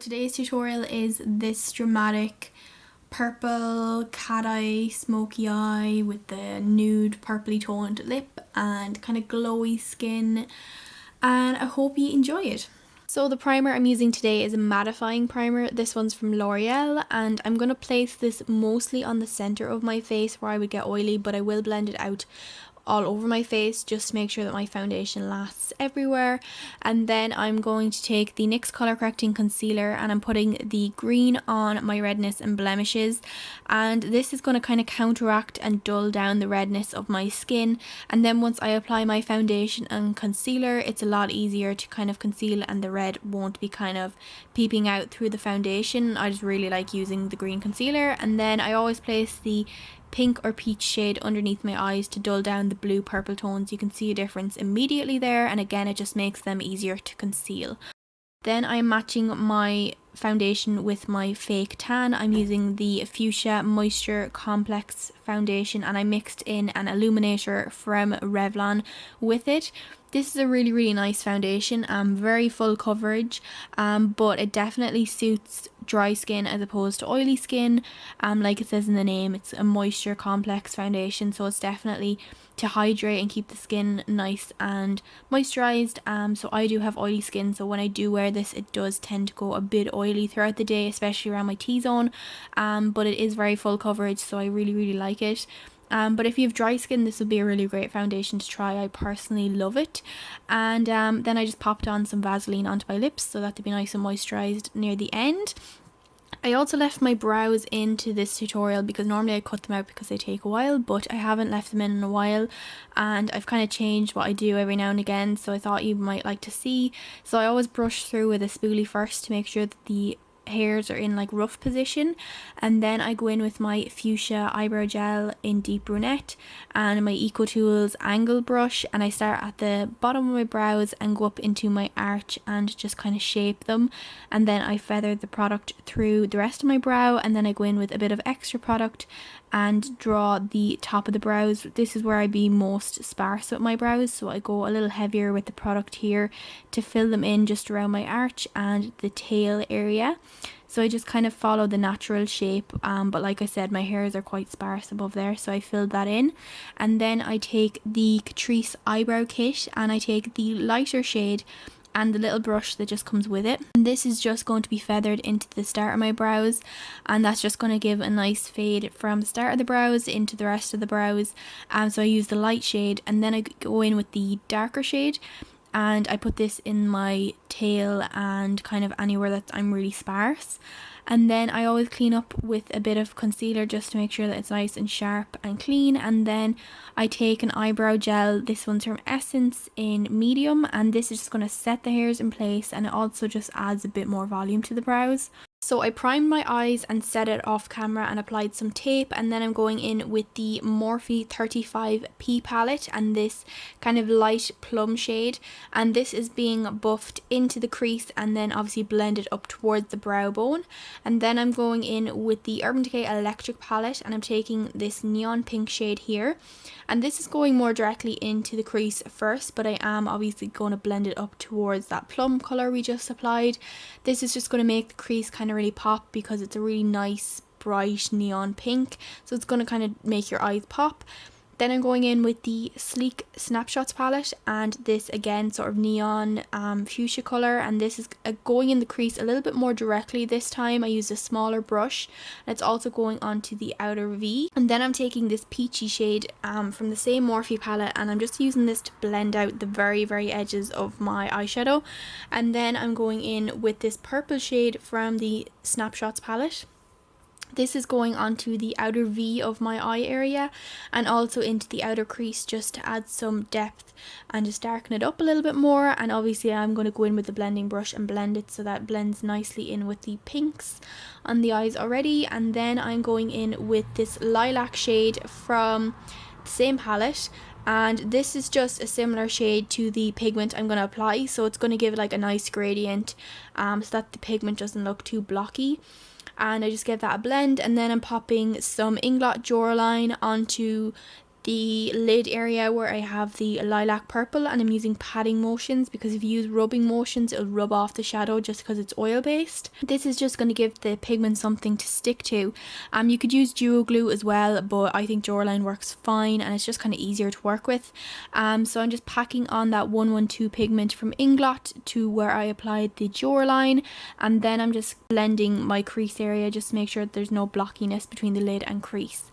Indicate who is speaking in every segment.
Speaker 1: today's tutorial is this dramatic purple cat eye, smoky eye with the nude purpley toned lip and kind of glowy skin, and I hope you enjoy it. So the primer I'm using today is a mattifying primer. This one's from L'Oreal, and I'm going to place this mostly on the center of my face where I would get oily, but I will blend it out all over my face just to make sure that my foundation lasts everywhere. And then I'm going to take the NYX color correcting concealer and I'm putting the green on my redness and blemishes, and this is going to kind of counteract and dull down the redness of my skin. And then once I apply my foundation and concealer, it's a lot easier to kind of conceal and the red won't be kind of peeping out through the foundation. I just really like using the green concealer, and then I always place the pink or peach shade underneath my eyes to dull down the blue purple tones. You can see a difference immediately there, and again it just makes them easier to conceal. Then I'm matching my foundation with my fake tan. I'm using the Fuchsia Moisture Complex foundation, and I mixed in an illuminator from Revlon with it. This is a really nice foundation, very full coverage, but it definitely suits dry skin as opposed to oily skin. Like it says in the name, it's a moisture complex foundation, so it's definitely to hydrate and keep the skin nice and moisturized. So I do have oily skin, so when I do wear this it does tend to go a bit oily throughout the day, especially around my T-zone, but it is very full coverage, so I really like it. But if you have dry skin, this would be a really great foundation to try. I personally love it. And then I just popped on some Vaseline onto my lips so that they'd be nice and moisturized near the end. I also left my brows into this tutorial because normally I cut them out because they take a while, but I haven't left them in a while, and I've kind of changed what I do every now and again, so I thought you might like to see. So I always brush through with a spoolie first to make sure that the hairs are in like rough position, and then I go in with my fuchsia eyebrow gel in deep brunette and my Eco Tools angle brush, and I start at the bottom of my brows and go up into my arch and just kind of shape them, and then I feather the product through the rest of my brow, and then I go in with a bit of extra product and draw the top of the brows. This is where I be most sparse with my brows, so I go a little heavier with the product here to fill them in just around my arch and the tail area. So I just kind of follow the natural shape, but like I said, my hairs are quite sparse above there, so I filled that in. And then I take the Catrice eyebrow kit and I take the lighter shade and the little brush that just comes with it, and this is just going to be feathered into the start of my brows, and that's just going to give a nice fade from the start of the brows into the rest of the brows. So I use the light shade, and then I go in with the darker shade and I put this in my tail and kind of anywhere that I'm really sparse. And then I always clean up with a bit of concealer just to make sure that it's nice and sharp and clean. And then I take an eyebrow gel. This one's from Essence in medium, and this is just going to set the hairs in place, and it also just adds a bit more volume to the brows. So I primed my eyes and set it off camera and applied some tape, and then I'm going in with the Morphe 35P palette and this kind of light plum shade, and this is being buffed into the crease and then obviously blended up towards the brow bone. And then I'm going in with the Urban Decay Electric palette, and I'm taking this neon pink shade here, and this is going more directly into the crease first, but I am obviously going to blend it up towards that plum colour we just applied. This is just going to make the crease kind of really pop because it's a really nice bright neon pink, so it's going to kind of make your eyes pop. Then I'm going in with the Sleek Snapshots palette, and this again sort of neon fuchsia colour, and this is going in the crease a little bit more directly this time. I used a smaller brush, and it's also going onto the outer V. And then I'm taking this peachy shade from the same Morphe palette, and I'm just using this to blend out the very edges of my eyeshadow. And then I'm going in with this purple shade from the Snapshots palette. This is going onto the outer V of my eye area and also into the outer crease just to add some depth and just darken it up a little bit more. And obviously I'm going to go in with the blending brush and blend it so that it blends nicely in with the pinks on the eyes already. And then I'm going in with this lilac shade from the same palette, and this is just a similar shade to the pigment I'm going to apply, so it's going to give it like a nice gradient so that the pigment doesn't look too blocky. And I just give that a blend, and then I'm popping some Inglot Jawline onto the lid area where I have the lilac purple, and I'm using patting motions because if you use rubbing motions it'll rub off the shadow just because it's oil based. This is just going to give the pigment something to stick to. You could use duo glue as well, but I think Jawline works fine and it's just kind of easier to work with. So I'm just packing on that 112 pigment from Inglot to where I applied the Jawline, and then I'm just blending my crease area just to make sure that there's no blockiness between the lid and crease.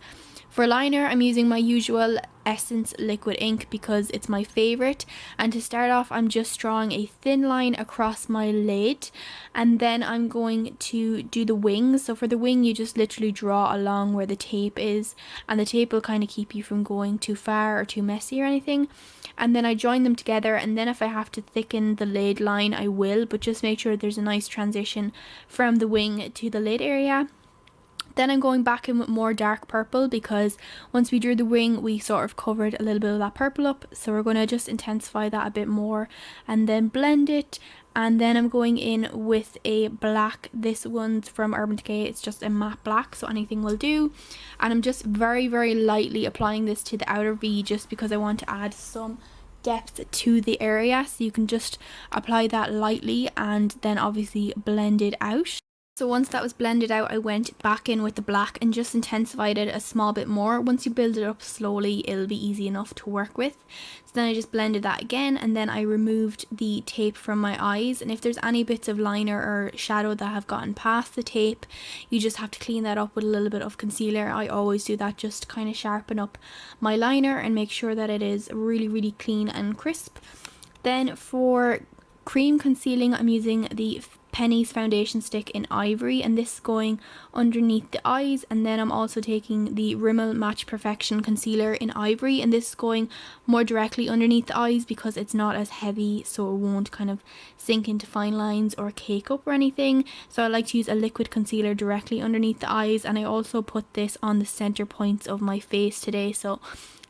Speaker 1: For liner, I'm using my usual Essence liquid ink because it's my favourite, and to start off I'm just drawing a thin line across my lid, and then I'm going to do the wings. So for the wing you just literally draw along where the tape is, and the tape will kind of keep you from going too far or too messy or anything. And then I join them together, and then if I have to thicken the lid line I will, but just make sure there's a nice transition from the wing to the lid area. Then I'm going back in with more dark purple because once we drew the wing we sort of covered a little bit of that purple up, so we're going to just intensify that a bit more and then blend it. And then I'm going in with a black. This one's from Urban Decay, it's just a matte black, so anything will do. And I'm just very lightly applying this to the outer V just because I want to add some depth to the area, so you can just apply that lightly and then obviously blend it out. So once that was blended out I went back in with the black and just intensified it a small bit more. Once you build it up slowly it'll be easy enough to work with. So then I just blended that again, and then I removed the tape from my eyes, and if there's any bits of liner or shadow that have gotten past the tape you just have to clean that up with a little bit of concealer. I always do that just to kind of sharpen up my liner and make sure that it is really clean and crisp. Then for cream concealing I'm using the Penny's foundation stick in Ivory, and this is going underneath the eyes, and then I'm also taking the Rimmel Match Perfection concealer in Ivory, and this is going more directly underneath the eyes because it's not as heavy, so it won't kind of sink into fine lines or cake up or anything. So I like to use a liquid concealer directly underneath the eyes, and I also put this on the center points of my face today, so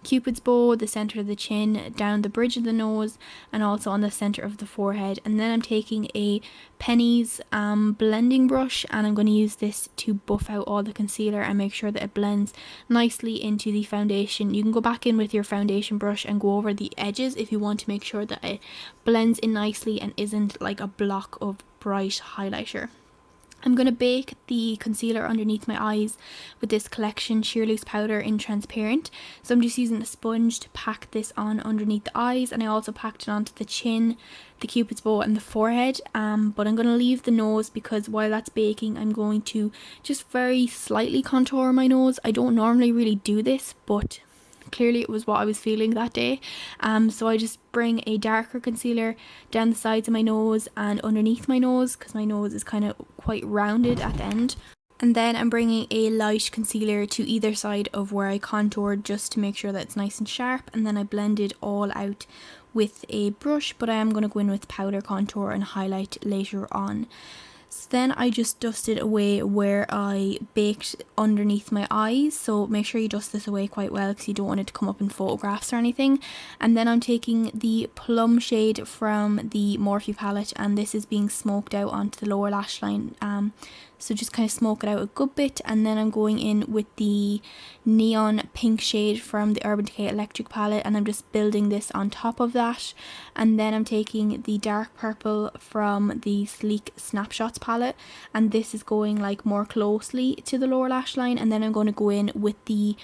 Speaker 1: Cupid's bow, the center of the chin, down the bridge of the nose, and also on the center of the forehead. And then I'm taking a Penny's blending brush, and I'm going to use this to buff out all the concealer and make sure that it blends nicely into the foundation. You can go back in with your foundation brush and go over the edges if you want to make sure that it blends in nicely and isn't like a block of bright highlighter. I'm going to bake the concealer underneath my eyes with this Collection Sheer Loose powder in transparent. So I'm just using a sponge to pack this on underneath the eyes, and I also packed it onto the chin, the Cupid's bow and the forehead. But I'm going to leave the nose because while that's baking I'm going to just very slightly contour my nose. I don't normally really do this, but clearly it was what I was feeling that day. So I just bring a darker concealer down the sides of my nose and underneath my nose because my nose is kind of quite rounded at the end. And then I'm bringing a light concealer to either side of where I contoured just to make sure that it's nice and sharp, and then I blend it all out with a brush, but I am going to go in with powder contour and highlight later on. So then I just dusted away where I baked underneath my eyes, so make sure you dust this away quite well because you don't want it to come up in photographs or anything. And then I'm taking the plum shade from the Morphe palette, and this is being smoked out onto the lower lash line. So just kind of smoke it out a good bit, and then I'm going in with the neon pink shade from the Urban Decay Electric palette, and I'm just building this on top of that. And then I'm taking the dark purple from the Sleek Snapshots palette, and this is going like more closely to the lower lash line, and then I'm going to go in with the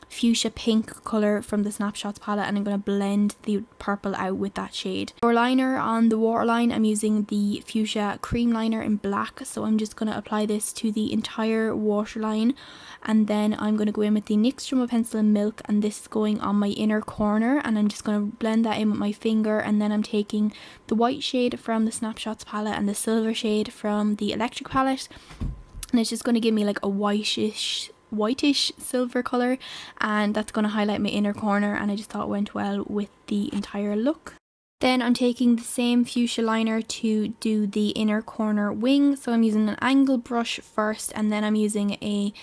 Speaker 1: fuchsia pink colour from the Snapshots palette, and I'm going to blend the purple out with that shade. For liner on the waterline I'm using the fuchsia cream liner in black, so I'm just going to apply this to the entire waterline, and then I'm going to go in with the NYX Jumbo Pencil in Milk, and this is going on my inner corner, and I'm just going to blend that in with my finger. And then I'm taking the white shade from the Snapshots palette and the silver shade from the Electric palette, and it's just going to give me like a whitish silver colour, and that's going to highlight my inner corner, and I just thought it went well with the entire look. Then I'm taking the same fuchsia liner to do the inner corner wing, so I'm using an angle brush first, and then I'm using a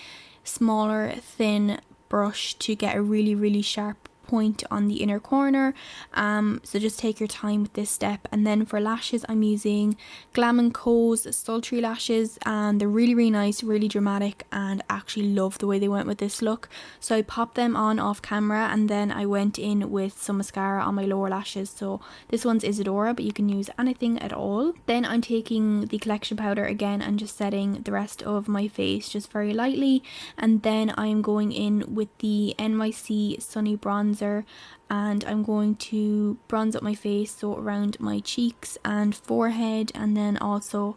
Speaker 1: smaller thin brush to get a really sharp point on the inner corner, so just take your time with this step. And then for lashes, I'm using Glam & Co.'s Sultry lashes, and they're really, really nice, really dramatic, and actually love the way they went with this look. So I popped them on off camera, and then I went in with some mascara on my lower lashes. So this one's Isadora, but you can use anything at all. Then I'm taking the collection powder again and just setting the rest of my face just very lightly, and then I'm going in with the NYC Sunny Bronzer, and I'm going to bronze up my face, so around my cheeks and forehead, and then also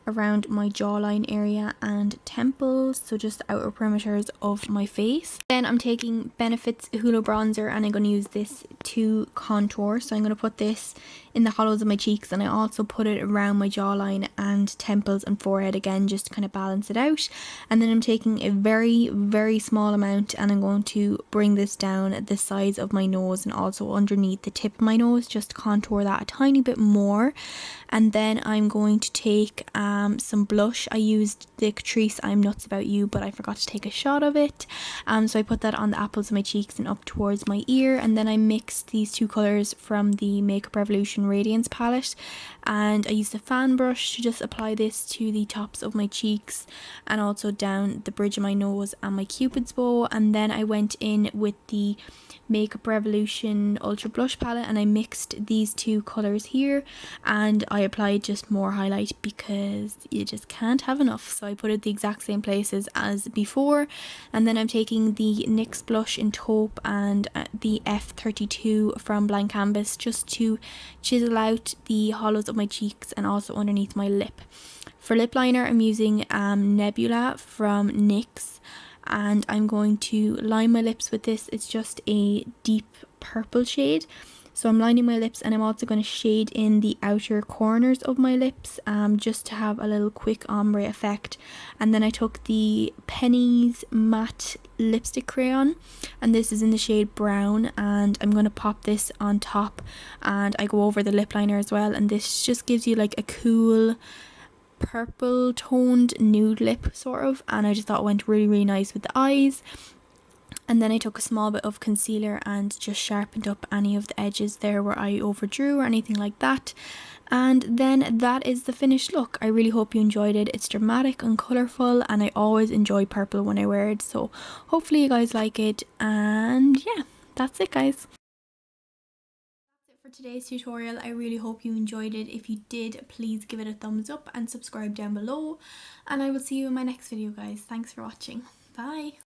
Speaker 1: around my jawline area and temples, so just the outer perimeters of my face. Then I'm taking Benefit's Halo Bronzer, and I'm going to use this to contour. So I'm going to put this in the hollows of my cheeks, and I also put it around my jawline and temples and forehead again, just to kind of balance it out. And then I'm taking a very, very small amount, and I'm going to bring this down the sides of my nose and also underneath the tip of my nose, just to contour that a tiny bit more. And then I'm going to take some blush. I used the Catrice I'm Nuts About You, but I forgot to take a shot of it. So I put that on the apples of my cheeks and up towards my ear. And then I mixed these two colours from the Makeup Revolution Radiance palette, and I used a fan brush to just apply this to the tops of my cheeks and also down the bridge of my nose and my Cupid's bow. And then I went in with the Makeup Revolution Ultra Blush palette, and I mixed these two colours here, and I applied just more highlight because you just can't have enough. So I put it the exact same places as before. And then I'm taking the NYX blush in taupe and the F32 from Blank Canvas, just to chisel out the hollows of my cheeks and also underneath my lip. For lip liner, I'm using Nebula from NYX, and I'm going to line my lips with this. It's just a deep purple shade. So I'm lining my lips, and I'm also going to shade in the outer corners of my lips, just to have a little quick ombre effect. And then I took the Penny's matte lipstick crayon, and this is in the shade brown, and I'm going to pop this on top, and I go over the lip liner as well, and this just gives you like a cool purple toned nude lip sort of, and I just thought it went really, really nice with the eyes. And then I took a small bit of concealer and just sharpened up any of the edges there where I overdrew or anything like that. And then that is the finished look. I really hope you enjoyed it. It's dramatic and colourful, and I always enjoy purple when I wear it, so hopefully you guys like it. And yeah, that's it, guys. For today's tutorial. I really hope you enjoyed it. If you did, please give it a thumbs up and subscribe down below, and I will see you in my next video, guys. Thanks for watching. Bye.